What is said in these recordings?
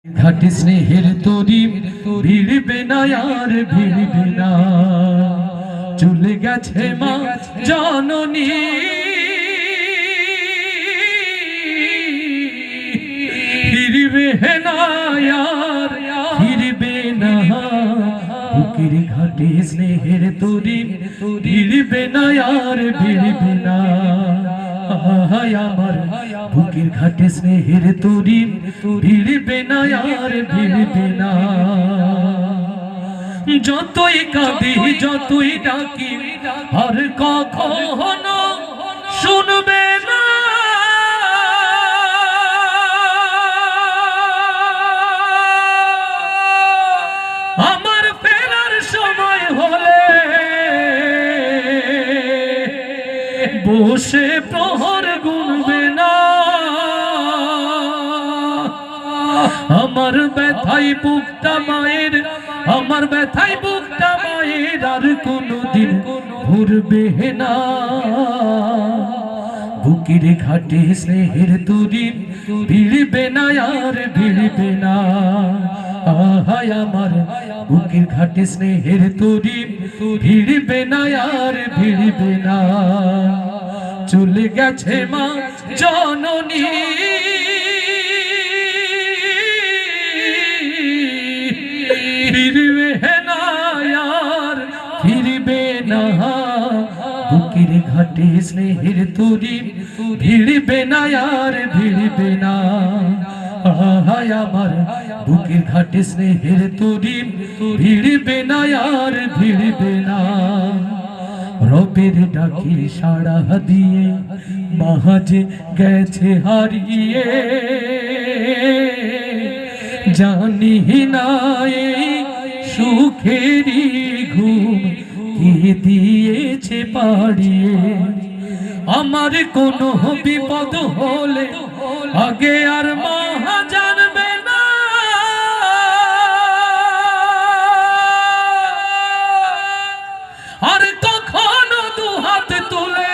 ঘাটে স্নেহের তরি ভিড়বে না আর ভিড়বে না, চলে গেছে মা জননী ফিরবে না আর ফিরবে না। বুকের ঘাটে স্নেহের তরি ভিড়বে না আর ভিড়বে না। আমার বুকের ঘাটে স্নেহের তরি ভিড়বে না আর ভিড়বে না। যতই কাঁদি যতই ডাকি আর কখনো শুনবে না। আমার ফেরার সময় হলে বসে প্রহর গুনবে না। আমার ব্যথাই বুকটা মায়ের, আমার ব্যথাই বুকটা মায়ের আর কোনদিন ভরবে না। বুকের ঘাটে স্নেহের তরি ভিড়বে না আর ভিড়বে না। আহায় আমার বুকের ঘাটে স্নেহের তরি ভিড়বে না আর ভিড়বে না। চলে গেছে মা জননী ফিরবে না আর ফিরবে না। বুকের ঘাটে স্নেহের তরি ভিড়বে না আর ভিড়বে না। আহায় আমার বুকের ঘাটে স্নেহের তরি ভিড়বে না আর ভিড়বে না। রবের ডাকে সাড়া দিয়ে মাঝে গেছে হারিয়ে, জানি না এই সুখেরই ঘুম কে দিয়েছে পাড়িয়ে। আমার কোনো বিপদ হলে আগে আর মা জানবে না। আর কখনো দুহাত তুলে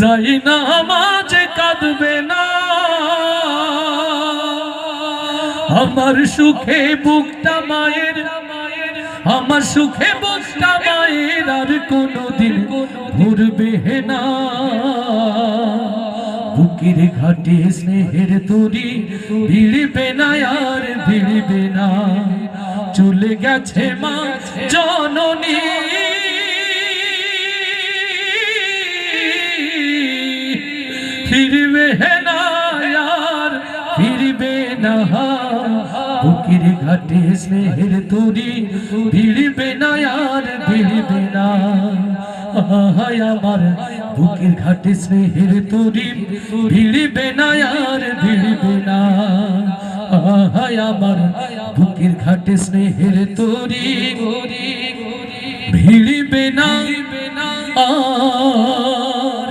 যাই না মাঝে কাঁদবে না। আমার সুখে বুকটা মায়ের, আমার সুখে বুকটা মায়ের আর কোনদিন ভরবে না। বুকের ঘাটে স্নেহের তরি ভিড়বে না আর ভিড়বে না। চলে গেছে মা জননী ফিরবে না আর ফিরবে না। বুকের ঘাটে স্নেহের তরি ভিড়বে না আর ভিড়বে না। আহায় আমার বুকের ঘাটে স্নেহের তরি ভিড়বে না আর ভিড়বে না। আহায় আমার বুকের ঘাটে স্নেহের তরি ভিড়বে না আর